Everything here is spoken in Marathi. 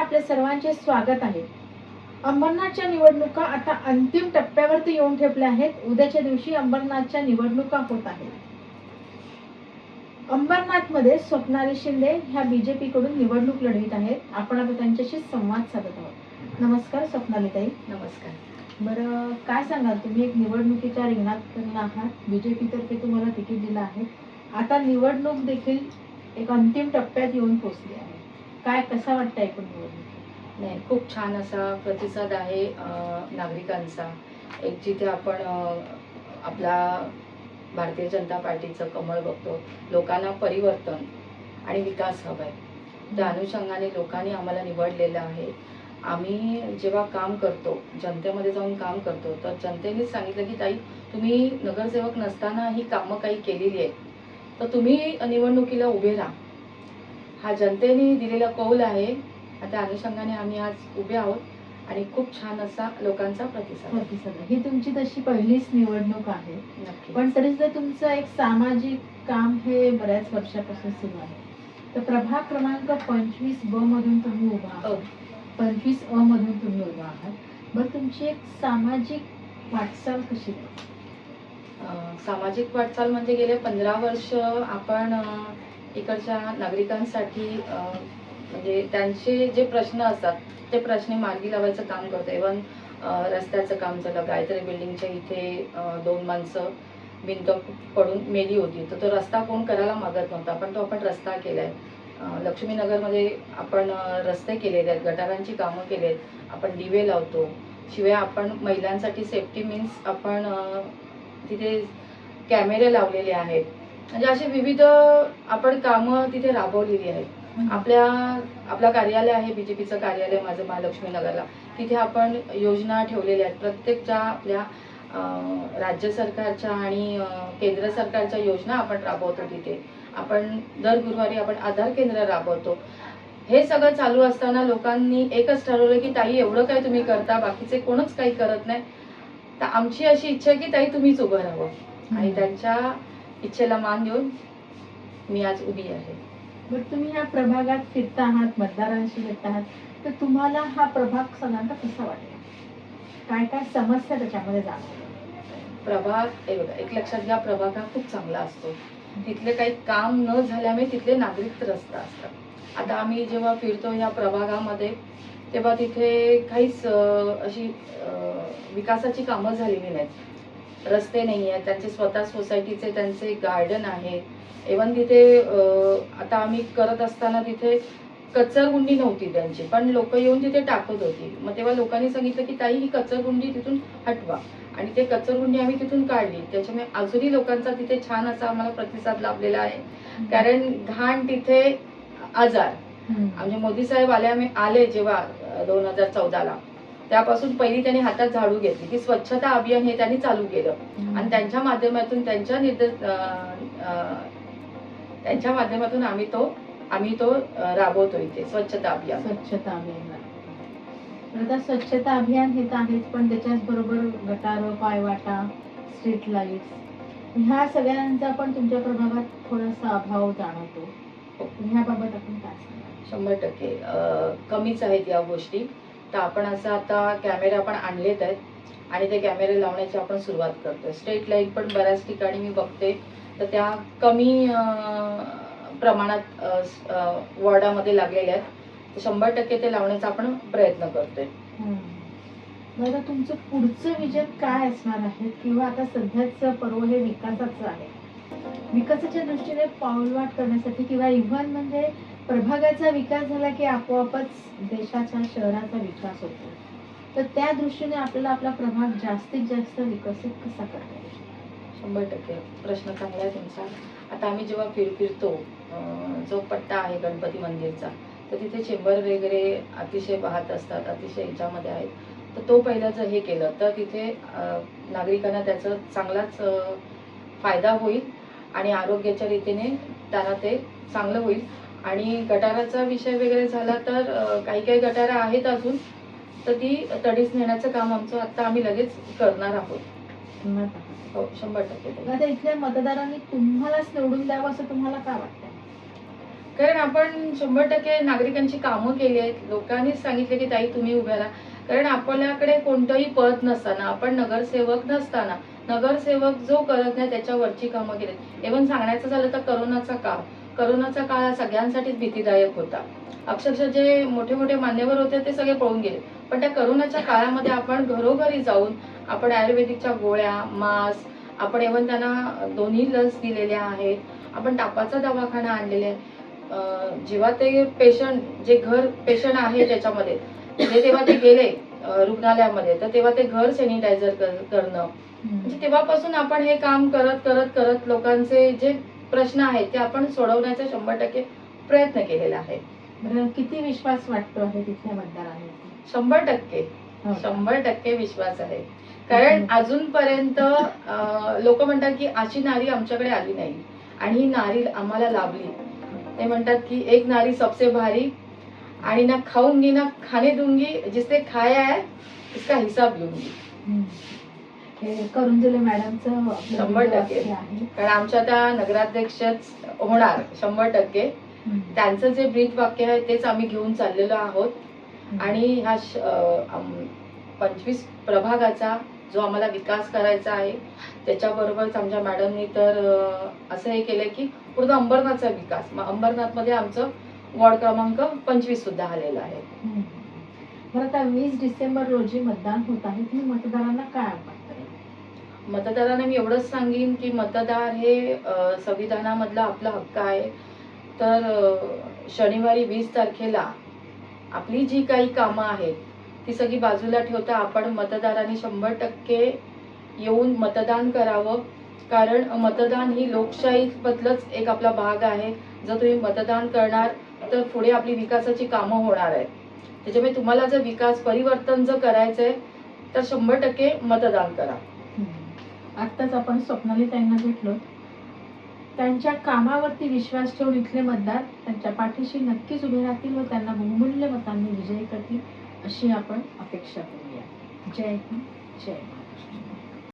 आपल्या सर्वांचे स्वागत आहे। अंबरनाथच्या निवडणुका आता अंतिम टप्प्यावरती येऊन ठेपल्या आहेत। उद्याच्या दिवशी अंबरनाथच्या निवडणुका होत आहेत। अंबरनाथमध्ये स्वप्नाली शिंदे ह्या बीजेपी कडून निवडणूक लढवित आहेत। आपण आता त्यांच्याशी संवाद साधत आहोत। नमस्कार स्वप्नाली ताई। नमस्कार। बरं, काय सांगाल तुम्ही एक निवडणुकीच्या रिंगणात आहात, बीजेपी तर्फे तुम्हाला तिकीट दिलं आहे। आता निवडणूक देखील एक अंतिम टप्प्यात येऊन पोहोचली आहे। काय कसं वाटतंय एकूण निवडणूक? नाही, खूप छान असा प्रतिसाद आहे नागरिकांचा। एक जिथे आपण आपला भारतीय जनता पार्टीचं कमळ बघतो, लोकांना परिवर्तन आणि विकास हवाय, त्या अनुषंगाने लोकांनी आम्हाला निवडलेलं आहे। आम्ही जेव्हा काम करतो, जनतेमध्ये जाऊन काम करतो, तर जनतेनेच सांगितलं की ताई, तुम्ही नगरसेवक नसताना ही कामं काही केलेली आहेत, तर तुम्ही निवडणुकीला उभे राहा। हा जनतेने दिलेला कौल आहे। त्या अनुषंगाने आम्ही आज उभे आहोत आणि खूप छान असा लोकांचा प्रतिसाद। ही तुमची तशी पहिलीच निवडणूक आहे, पण तरी सुद्धा तुमचं एक सामाजिक काम हे बऱ्याच वर्षापासून सुरू आहे। तर प्रभाग क्रमांक 25 ब मधून तुम्ही उभा आहात, 25 अ मधून तुम्ही उभा आहात। बरं, तुमची एक सामाजिक वाटचाल कशी आहे? सामाजिक वाटचाल म्हणजे गेले 15 वर्ष आपण इकडच्या नागरिकांसाठी म्हणजे त्यांचे जे प्रश्न असतात ते प्रश्न मार्गी लावायचं काम करतो। इव्हन रस्त्याचं काम झालं, गायत्री बिल्डिंगच्या इथे 2 माणसं भिंत पडून मेली होती, तर तो रस्ता कोण करायला मागत नव्हता, पण तो आपण रस्ता केलाय। लक्ष्मीनगरमध्ये आपण रस्ते केलेले आहेत, गटारांची कामं केली आहेत, आपण दिवे लावतो। शिवाय आपण महिलांसाठी सेफ्टी मीन्स आपण तिथे कॅमेरे लावलेले आहेत। म्हणजे असे विविध आपण कामं तिथे राबवलेली आहेत। आपलं कार्यालय आहे, बीजेपीचं कार्यालय माझं महालक्ष्मी नगरला, तिथे आपण योजना ठेवलेल्या आहेत। प्रत्येक ज्या आपल्या राज्य सरकारच्या आणि केंद्र सरकारच्या योजना आपण राबवतो। तिथे आपण दर गुरुवारी आपण आधार केंद्र राबवतो। हे सगळं चालू असताना लोकांनी एकच ठरवलं की ताई, एवढं काय तुम्ही करता, बाकीचे कोणच काही करत नाही, तर आमची अशी इच्छा आहे की ताई तुम्हीच उभं राहावं। आणि त्यांच्या इच्छेला मान देऊन मी आज उभी आहे। बरं, तुम्ही या प्रभागात फिरता आहात, मतदारांशी भेटत आहात, तर तुम्हाला हा प्रभाग साधारणतः कसा वाटला? काय काय समस्या त्याच्यामध्ये जाणवल्या? प्रभाग एक लक्षात घ्या, प्रभाग हा खूप चांगला असतो। तिथले काही काम न झाल्यामुळे तिथले नागरिक त्रस्त असतात। आता आम्ही जेव्हा फिरतो या प्रभागामध्ये, तेव्हा तिथे काहीच अशी विकासाची कामं झालेली नाहीत। रस्ते नाही आहेत, त्यांचे स्वतः सोसायटीचे त्यांचे गार्डन आहे। इव्हन तिथे आता आम्ही करत असताना तिथे कचरगुंडी नव्हती त्यांची, पण लोक येऊन तिथे टाकत होती। मग तेव्हा लोकांनी सांगितलं की ताई, ही कचरगुंडी तिथून हटवा, आणि ते कचरगुंडी आम्ही तिथून काढली। त्याच्यामुळे अजूनही लोकांचा तिथे छान असा आम्हाला प्रतिसाद लाभलेला आहे। कारण घाण तिथे आजार, म्हणजे मोदी साहेब आले जेव्हा 2014ला, त्यापासून पहिली त्यांनी हातात झाडू घेतली की स्वच्छता अभियान हे त्यांनी चालू केलं। आणि त्यांच्या माध्यमातून त्यांच्या माध्यमातून आम्ही तो राबवतो इथे स्वच्छता अभियान। आता स्वच्छता अभियान हे तर आहेच, पण त्याच्याच बरोबर गटार, पायवाटा, स्ट्रीट लाईट्स, ह्या सगळ्यांचा पण तुमच्या प्रभागात थोडासा अभाव जाणवतो। ह्याबाबत आपण काय सांगाल? 100% कमीच आहेत या गोष्टी। तर आपण असं आता कॅमेरे आपण आणलेत आहेत आणि ते कॅमेरे लावण्याची आपण सुरुवात करतोय। स्ट्रीट लाईट पण बऱ्याच ठिकाणी मी बघते, तर त्या कमी प्रमाणात वॉर्डामध्ये लागलेल्या आहेत, तर 100% ते लावण्याचा आपण प्रयत्न करतोय। बरं, तुमचं पुढचं विजन काय असणार आहे, किंवा आता सध्याचं पर्व हे विकासाचं आहे, विकासाच्या दृष्टीने पाऊलवाट करण्यासाठी, किंवा इव्हन म्हणजे प्रभागाचा विकास झाला की आपोआपच देशाचा, शहराचा विकास होतो, तर त्या दृष्टीने आपल्याला आपला प्रभाग जास्तीत जास्त विकसित कसा करता येईल? 100% प्रश्न चांगला आहे तुमचा। आता आम्ही जेव्हा फिरतो, जो पट्टा आहे गणपती मंदिरचा, तर तिथे चेंबर वगैरे अतिशय वाहत असतात, अतिशय ह्याच्यामध्ये आहेत। तर तो पहिला जर हे केलं तर तिथे नागरिकांना त्याचा चांगलाच फायदा होईल आणि आरोग्याच्या रीतीने त्यांना ते चांगलं होईल। आणि गटाराचा विषय वगैरे झाला तर काही काही गटारं आहेत अजून, तर ती तडीस नेण्याचं काम आमचं आता आम्ही लगेच करणार आहोत। हो, 100%। आता इथल्या मतदारांनी तुम्हालाच निवडून द्यावं असं तुम्हाला काय वाटतं? कारण आपण 100% नागरिकांची कामं केली आहेत. लोकांनीच सांगितले की ताई तुम्ही उभ्या राहा. कारण आपल्याकडे कोणतंही पद नसताना, आपण नगरसेवक नसताना, नगरसेवक जो करत नाही त्याच्यावरची कामं केली. इव्हन सांगायचं झालं तर करोनाचा काळ हा सगळ्यांसाठीच भीतीदायक होता. अक्षरशः जे मोठे मोठे मान्यवर होते ते सगळे पळून गेले. पण त्या करोनाच्या काळामध्ये आपण घरोघरी जाऊन आपण आयुर्वेदिकच्या गोळ्या, मास्क, आपण इव्हन त्यांना दोन्ही लस दिलेल्या आहेत. आपण तापाचा दवाखाना आणलेला आहे. जेव्हा ते पेशंट जे घर पेशंट आहे त्याच्यामध्ये तेव्हा ते गेले रुग्णालयामध्ये तर तेव्हा ते घर सॅनिटायझर करणं म्हणजे तेव्हापासून आपण हे काम करत करत करत लोकांचे जे प्रश्न आहेत ते आपण सोडवण्याचा 100% प्रयत्न केलेला आहे. बरं, किती विश्वास वाटतो आहे तिथल्या मतदारांनी? 100% हो. 100% विश्वास आहे. कारण अजूनपर्यंत लोक म्हणतात की अशी नारी आमच्याकडे आली नाही आणि ही नारी आम्हाला लाभली. ते म्हणतात की एक नारी सबसे भारी आणि ना खाऊंगी ना खाने दूंगी, जिसने खाया है इसका हिसाब लूंगी. हे करुंजुले मॅडमचं 100% आहे. कारण आमच्या त्या नगराध्यक्षच होणार 100%. त्यांचं जे ब्रीद वाक्य आहे तेच आम्ही घेऊन चाललेलो आहोत. आणि ह्या 25 प्रभागाचा जो आम्हाला विकास करायचा आहे त्याच्याबरोबरच आमच्या मॅडमनी तर असं हे केलंय की पूर्ण अंबरनाथचा विकास. मग अंबरनाथमध्ये आमचं वॉर्ड क्रमांक 25 सुद्धा आलेला आहे. बरं, आता 20 डिसेंबर रोजी मतदान होत आहे. तुम्ही मतदारांना काय आव्हान कराल? मतदारांना मी एवढंच सांगेन की मतदार हे संविधानामधला आपला हक्क आहे. तर शनिवारी 20 तारखेला आपली जी काही कामं आहेत ती सगळी बाजूला ठेवता आपण मतदारांनी 100% येऊन मतदान करावं. कारण मतदान ही लोकशाहीमधलंच एक आपला भाग आहे. जर तुम्ही मतदान करणार तर पुढे आपली विकासाची कामं होणार आहेत. त्याच्यामुळे तुम्हाला जर विकास परिवर्तन जर करायचंय तर 100% मतदान करा. आत्ताच आपण स्वप्नाली ताईंना भेटलो. त्यांच्या कामावरती विश्वास ठेवून इथले मतदार त्यांच्या पाठीशी नक्कीच उभे राहतील व त्यांना बहुमूल्य मतांनी विजयी करतील अशी आपण अपेक्षा करूया. जय हिंद, जय भारत.